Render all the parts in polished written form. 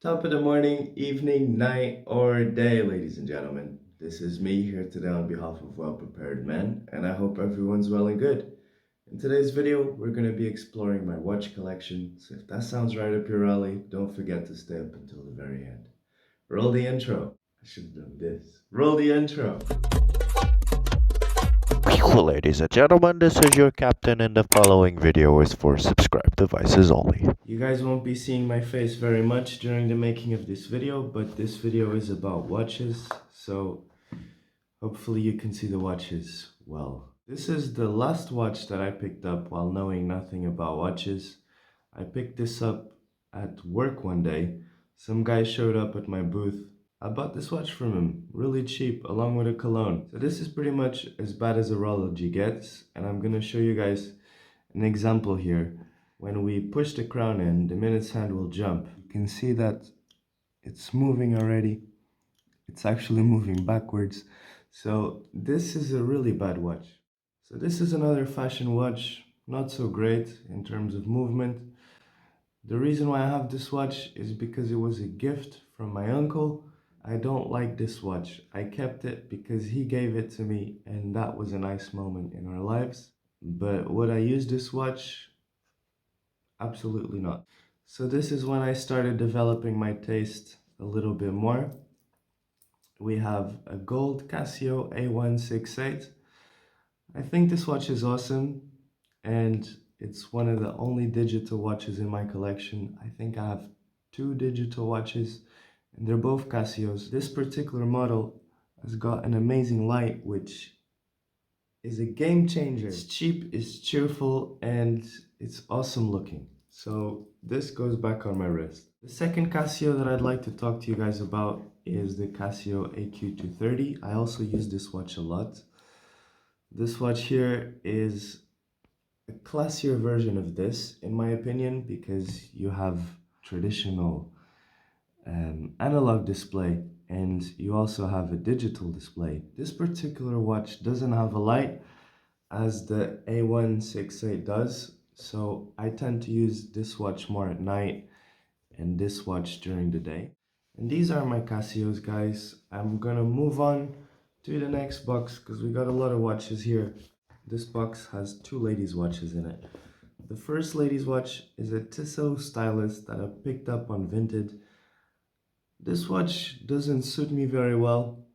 Top of the morning, evening, night, or day, ladies and gentlemen. This is me here today on behalf of Well Prepared Men, and I hope everyone's well and good. In today's video, we're going to be exploring my watch collection, so if that sounds right up your alley, don't forget to stay up until the very end. Roll the intro. I should have done this. Roll the intro. Ladies and gentlemen, this is your captain, and the following video is for subscribed devices only. You guys won't be seeing my face very much during the making of this video, but this video is about watches, so hopefully you can see the watches well. This is the last watch that I picked up while knowing nothing about watches. I picked this up at work one day. Some guy showed up at my booth. I bought this watch from him, really cheap, along with a cologne. So this is pretty much as bad as a Rolex gets, and I'm gonna show you guys an example here. When we push the crown in, the minute's hand will jump. You can see that it's moving already. It's actually moving backwards. So this is a really bad watch. So this is another fashion watch, not so great in terms of movement. The reason why I have this watch is because it was a gift from my uncle. I don't like this watch. I kept it because he gave it to me, and that was a nice moment in our lives. But would I use this watch? Absolutely not. So this is when I started developing my taste a little bit more. We have a gold Casio A168. I think this watch is awesome, and it's one of the only digital watches in my collection. I think I have two digital watches, and they're both Casios. This particular model has got an amazing light, which is a game changer. It's cheap, it's cheerful, and it's awesome looking. So this goes back on my wrist. The second Casio that I'd like to talk to you guys about is the Casio AQ230. I also use this watch a lot. This watch here is a classier version of this, in my opinion, because you have traditional analog display and you also have a digital display. This particular watch doesn't have a light as the A168 does, so I tend to use this watch more at night and this watch during the day. And these are my Casios, guys. I'm gonna move on to the next box because we got a lot of watches here. This box has two ladies' watches in it. The first ladies' watch is a Tissot stylus that I picked up on Vinted. This watch doesn't suit me very well,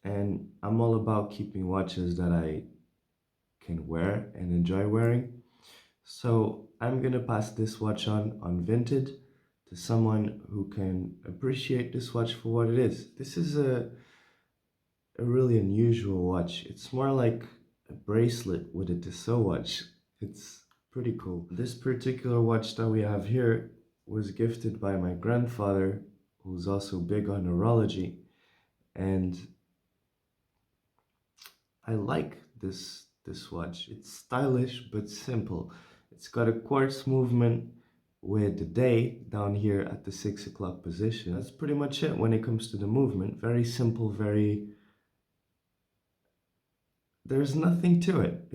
and I'm all about keeping watches that I can wear and enjoy wearing. So I'm gonna pass this watch on Vinted to someone who can appreciate this watch for what it is. This is a really unusual watch. It's more like a bracelet with a Tissot watch. It's pretty cool. This particular watch that we have here was gifted by my grandfather, who's also big on neurology, and I like this watch. It's stylish but simple. It's got a quartz movement with the day down here at the 6 o'clock position. That's pretty much it when it comes to the movement. Very simple, there's nothing to it.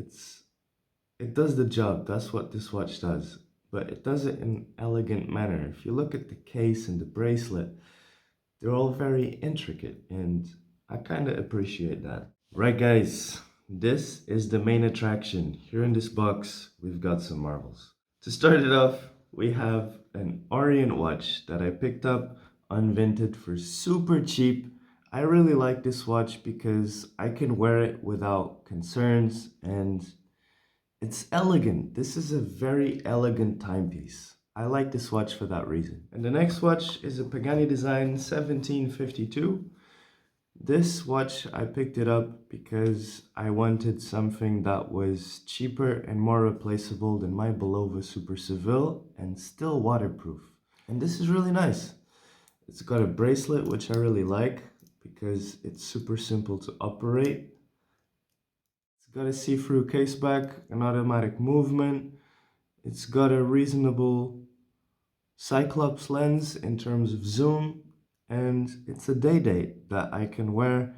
It does the job. That's what this watch does. But it does it in an elegant manner. If you look at the case and the bracelet, they're all very intricate, and I kind of appreciate that. Right, guys, this is the main attraction. Here in this box, we've got some marvels. To start it off, we have an Orient watch that I picked up on Vinted for super cheap. I really like this watch because I can wear it without concerns, and it's elegant. This is a very elegant timepiece. I like this watch for that reason. And the next watch is a Pagani Design 1752. This watch, I picked it up because I wanted something that was cheaper and more replaceable than my Belova Super Seville and still waterproof. And this is really nice. It's got a bracelet, which I really like because it's super simple to operate. It's got a see-through caseback, an automatic movement. It's got a reasonable Cyclops lens in terms of zoom, and it's a day date that I can wear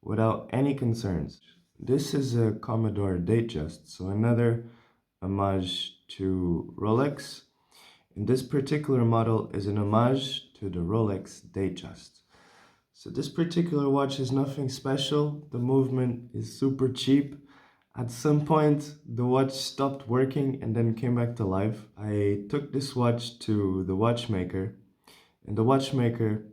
without any concerns. This is a Commodore Datejust, so another homage to Rolex. And this particular model is an homage to the Rolex Datejust. So this particular watch is nothing special. The movement is super cheap. At some point, the watch stopped working and then came back to life. I took this watch to the watchmaker, and the watchmaker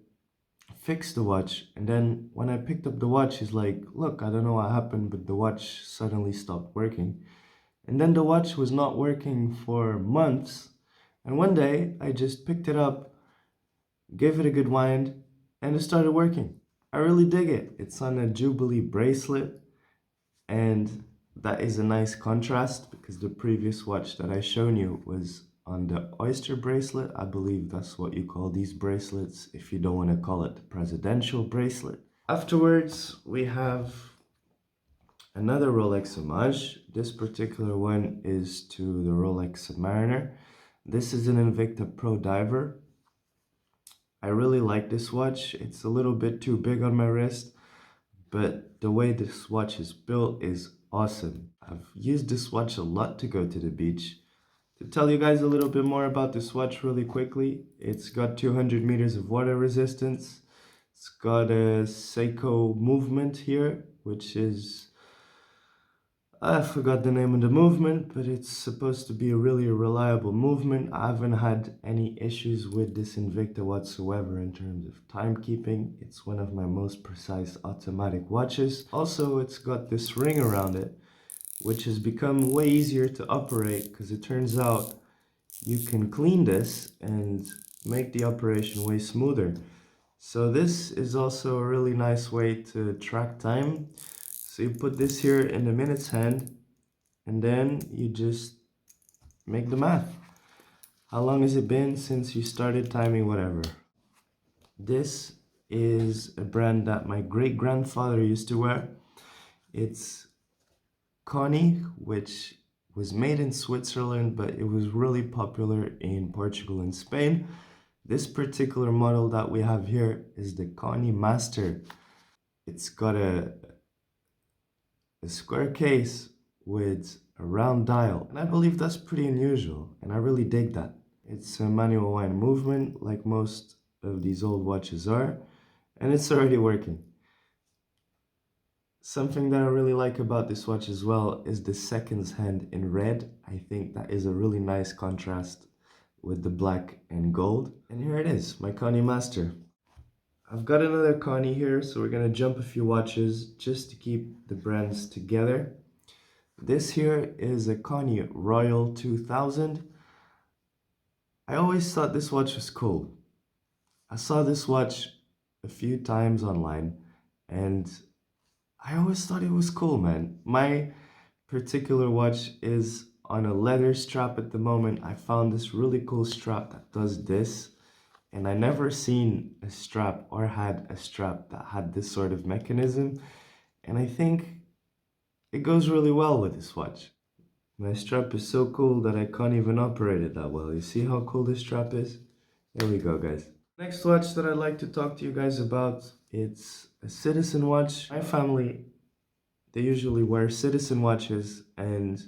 fixed the watch. And then when I picked up the watch, he's like, look, I don't know what happened, but the watch suddenly stopped working. And then the watch was not working for months. And one day I just picked it up, gave it a good wind, and it started working. I really dig it. It's on a Jubilee bracelet, and that is a nice contrast because the previous watch that I shown you was on the oyster bracelet. I believe that's what you call these bracelets if you don't want to call it the presidential bracelet. Afterwards, we have another Rolex homage. This particular one is to the Rolex Submariner. This is an Invicta Pro Diver. I really like this watch. It's a little bit too big on my wrist, but the way this watch is built is awesome. I've used this watch a lot to go to the beach. To tell you guys a little bit more about this watch really quickly, it's got 200 meters of water resistance. It's got a Seiko movement here, which is, I forgot the name of the movement, but it's supposed to be a really reliable movement. I haven't had any issues with this Invicta whatsoever in terms of timekeeping. It's one of my most precise automatic watches. Also, it's got this ring around it, which has become way easier to operate because it turns out you can clean this and make the operation way smoother. So this is also a really nice way to track time. So you put this here in the minutes hand, and then you just make the math. How long has it been since you started timing whatever? This is a brand that my great-grandfather used to wear. It's Connie, which was made in Switzerland, but it was really popular in Portugal and Spain. This particular model that we have here is the Connie Master. It's got a square case with a round dial, and I believe that's pretty unusual, and I really dig that. It's a manual wind movement like most of these old watches are, and it's already working. Something that I really like about this watch as well is the seconds hand in red. I think that is a really nice contrast with the black and gold. And here it is, my Connie Master. I've got another Connie here, so we're gonna jump a few watches just to keep the brands together. This here is a Connie Royal 2000. I always thought this watch was cool. I saw this watch a few times online and I always thought it was cool, man. My particular watch is on a leather strap at the moment. I found this really cool strap that does this, and I never seen a strap or had a strap that had this sort of mechanism, and I think it goes really well with this watch. My strap is so cool that I can't even operate it that well. You see how cool this strap is? There we go, guys. Next watch that I'd like to talk to you guys about, it's a Citizen watch. My family, they usually wear Citizen watches, and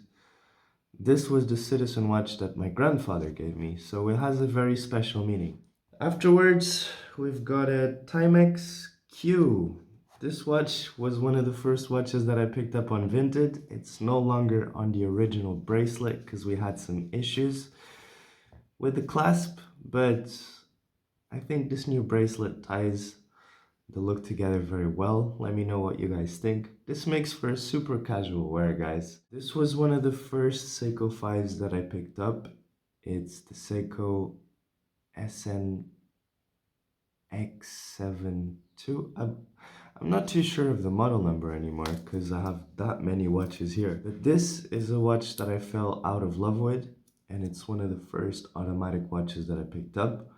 this was the Citizen watch that my grandfather gave me, so it has a very special meaning. Afterwards, we've got a Timex Q. This watch was one of the first watches that I picked up on Vinted. It's no longer on the original bracelet because we had some issues with the clasp, but I think this new bracelet ties the look together very well. Let me know what you guys think. This makes for a super casual wear, guys. This was one of the first Seiko 5s that I picked up. It's the Seiko SN X72. I'm not too sure of the model number anymore because I have that many watches here. But this is a watch that I fell out of love with, and it's one of the first automatic watches that I picked up.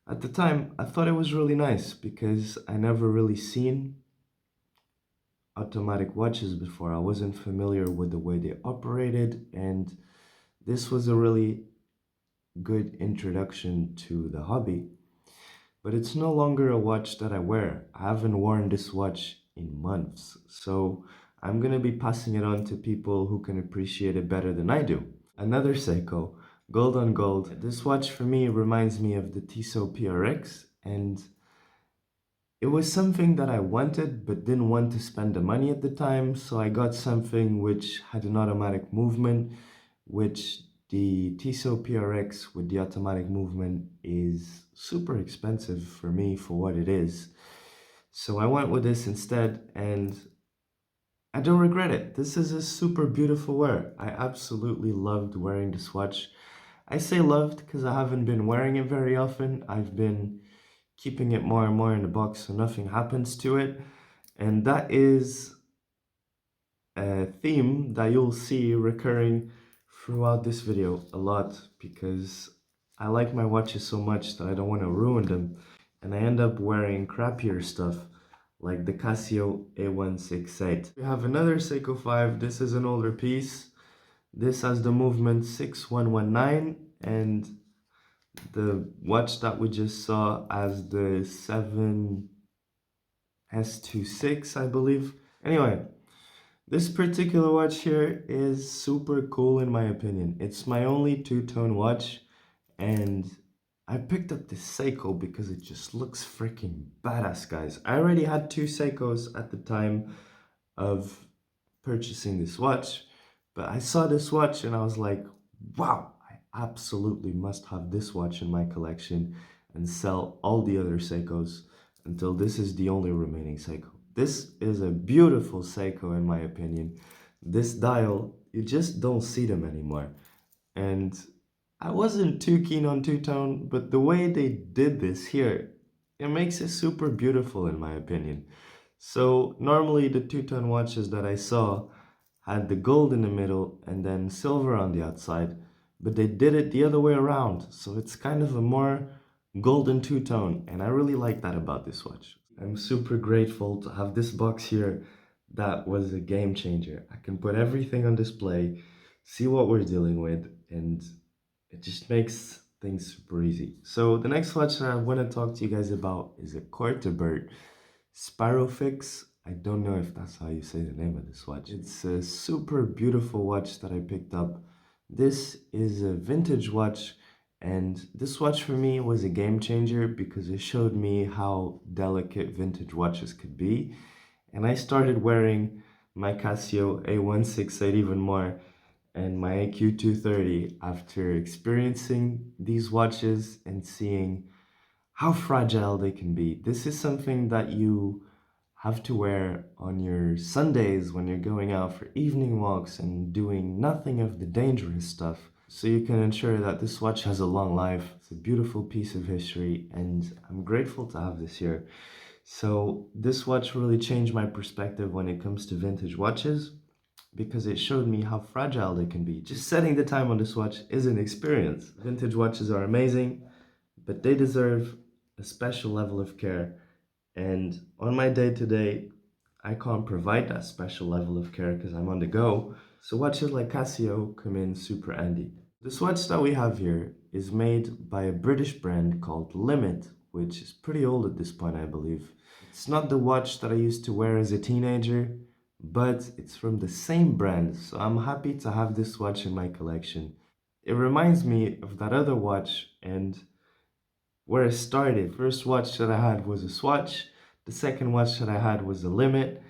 At the time, I thought it was really nice because I never really seen automatic watches before. I wasn't familiar with the way they operated, and this was a really good introduction to the hobby. But it's no longer a watch that I wear. I haven't worn this watch in months, so I'm gonna be passing it on to people who can appreciate it better than I do. Another Seiko, gold on gold. This watch for me reminds me of the Tissot PRX, and it was something that I wanted but didn't want to spend the money at the time, so I got something which had an automatic movement, which the Tissot PRX with the automatic movement is super expensive for me for what it is. So I went with this instead, and I don't regret it. This is a super beautiful wear. I absolutely loved wearing this watch. I say loved because I haven't been wearing it very often. I've been keeping it more and more in the box so nothing happens to it. And that is a theme that you'll see recurring throughout this video a lot, because I like my watches so much that I don't want to ruin them. And I end up wearing crappier stuff like the Casio A168. We have another Seiko 5. This is an older piece. This has the movement 6119, and the watch that we just saw as the 7S26, I believe. Anyway, this particular watch here is super cool in my opinion. It's my only two-tone watch, and I picked up this Seiko because it just looks freaking badass, guys. I already had two Seikos at the time of purchasing this watch, but I saw this watch and I was like, wow, I absolutely must have this watch in my collection and sell all the other Seikos until this is the only remaining Seiko. This is a beautiful Seiko in my opinion. This dial, you just don't see them anymore. And I wasn't too keen on two-tone, but the way they did this here, it makes it super beautiful in my opinion. So normally the two-tone watches that I saw had the gold in the middle and then silver on the outside, but they did it the other way around. So it's kind of a more golden two-tone, and I really like that about this watch. I'm super grateful to have this box here. That was a game changer. I can put everything on display, see what we're dealing with, and it just makes things super easy. So the next watch that I want to talk to you guys about is a Cortebert Spirofix. I don't know if that's how you say the name of this watch. It's a super beautiful watch that I picked up. This is a vintage watch, and this watch for me was a game changer because it showed me how delicate vintage watches could be. And I started wearing my Casio A168 even more, and my AQ 230 after experiencing these watches and seeing how fragile they can be. This is something that you have to wear on your Sundays when you're going out for evening walks and doing nothing of the dangerous stuff. So you can ensure that this watch has a long life. It's a beautiful piece of history, and I'm grateful to have this here. So this watch really changed my perspective when it comes to vintage watches, because it showed me how fragile they can be. Just setting the time on this watch is an experience. Vintage watches are amazing, but they deserve a special level of care. And on my day-to-day, I can't provide that special level of care because I'm on the go. So watches like Casio come in super handy. This watch that we have here is made by a British brand called Limit, which is pretty old at this point, I believe. It's not the watch that I used to wear as a teenager, but it's from the same brand, so I'm happy to have this watch in my collection. It reminds me of that other watch and where it started. First watch that I had was a Swatch, the second watch that I had was a Limit,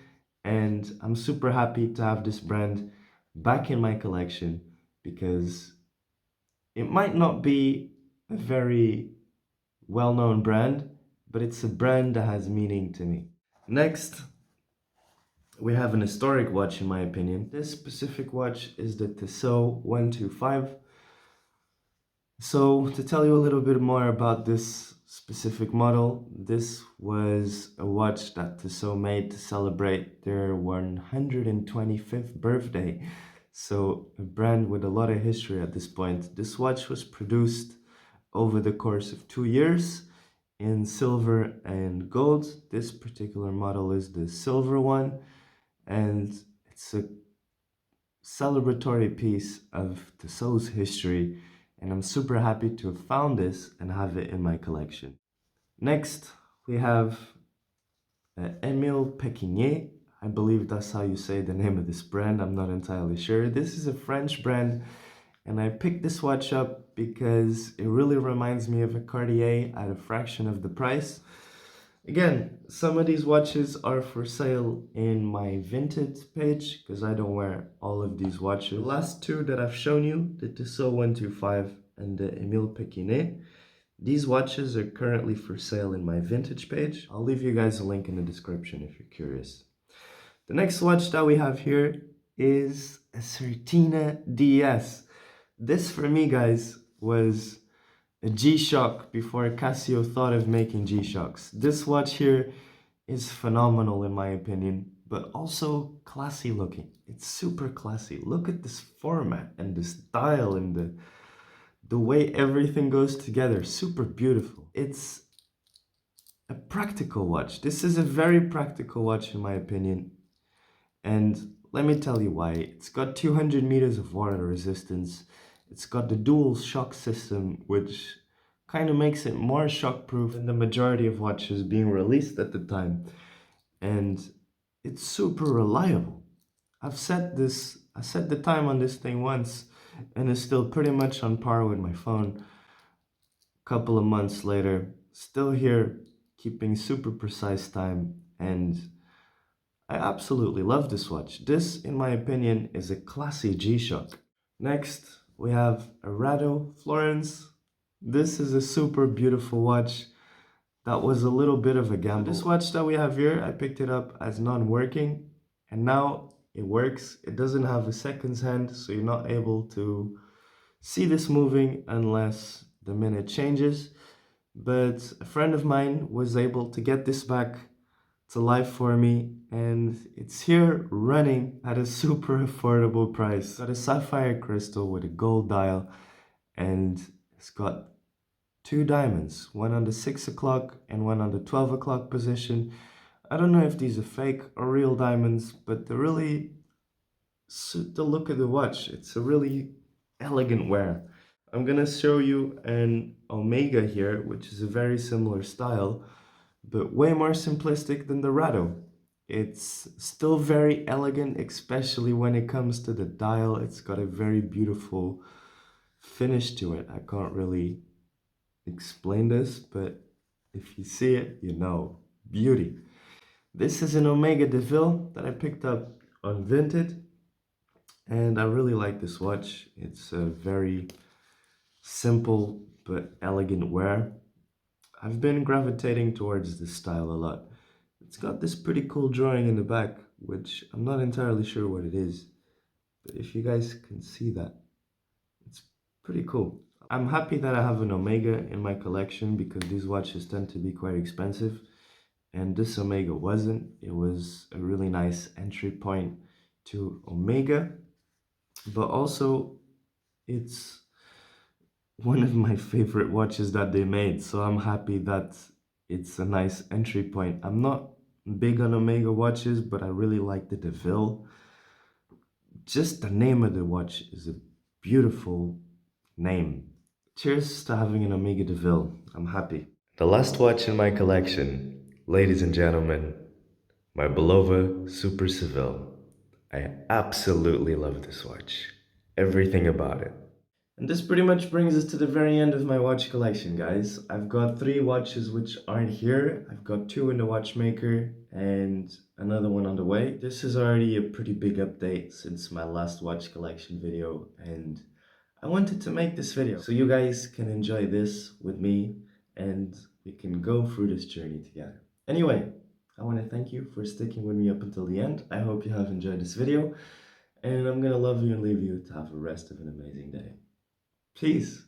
and I'm super happy to have this brand back in my collection because it might not be a very well-known brand, but it's a brand that has meaning to me. Next, we have an historic watch in my opinion. This specific watch is the Tissot 125. So to tell you a little bit more about this specific model, this was a watch that Tissot made to celebrate their 125th birthday. So a brand with a lot of history at this point. This watch was produced over the course of 2 years in silver and gold. This particular model is the silver one, and it's a celebratory piece of Tissot's history, and I'm super happy to have found this and have it in my collection. Next, we have Emile Pekinier. I believe that's how you say the name of this brand. I'm not entirely sure. This is a French brand, and I picked this watch up because it really reminds me of a Cartier at a fraction of the price. Again, some of these watches are for sale in my Vinted page because I don't wear all of these watches. The last two that I've shown you, the Tissot 125 and the Emile Péquinet, these watches are currently for sale in my Vintage page. I'll leave you guys a link in the description if you're curious. The next watch that we have here is a Certina DS. This for me, guys, was a G-Shock before Casio thought of making G-Shocks. This watch here is phenomenal in my opinion, but also classy looking. It's super classy. Look at this format and this dial and the way everything goes together. Super beautiful. It's a practical watch. This is a very practical watch in my opinion. And let me tell you why. It's got 200 meters of water resistance. It's got the dual shock system, which kind of makes it more shockproof than the majority of watches being released at the time. And it's super reliable. I set the time on this thing once, and it's still pretty much on par with my phone. A couple of months later, still here, keeping super precise time, and I absolutely love this watch. This, in my opinion, is a classy G-Shock. Next, we have a Rado Florence. This is a super beautiful watch that was a little bit of a gamble. This watch that we have here, I picked it up as non-working, and now it works. It doesn't have a seconds hand, so you're not able to see this moving unless the minute changes. But a friend of mine was able to get this back to life for me, and it's here running at a super affordable price. It's got a sapphire crystal with a gold dial, and it's got two diamonds, one on the 6 o'clock and one on the 12 o'clock position. I don't know if these are fake or real diamonds, but they really suit the look of the watch. It's a really elegant wear. I'm gonna show you an Omega here, which is a very similar style, but way more simplistic than the Rado. It's still very elegant, especially when it comes to the dial. It's got a very beautiful finish to it. I can't really explain this, but if you see it, you know. Beauty. This is an Omega DeVille that I picked up on Vinted, and I really like this watch. It's a very simple but elegant wear. I've been gravitating towards this style a lot. It's got this pretty cool drawing in the back, which I'm not entirely sure what it is, but if you guys can see that, it's pretty cool. I'm happy that I have an Omega in my collection because these watches tend to be quite expensive, and this Omega wasn't. It was a really nice entry point to Omega, but also it's one of my favorite watches that they made, so I'm happy that it's a nice entry point. I'm not big on Omega watches, but I really like the DeVille. Just the name of the watch is a beautiful name. Cheers to having an Omega DeVille. I'm happy. The last watch in my collection, ladies and gentlemen, my beloved Super Seville. I absolutely love this watch. Everything about it. And this pretty much brings us to the very end of my watch collection, guys. I've got 3 watches which aren't here. I've got 2 in the watchmaker and another one on the way. This is already a pretty big update since my last watch collection video, and I wanted to make this video so you guys can enjoy this with me and we can go through this journey together. Anyway, I want to thank you for sticking with me up until the end. I hope you have enjoyed this video, and I'm gonna love you and leave you to have the rest of an amazing day. Peace.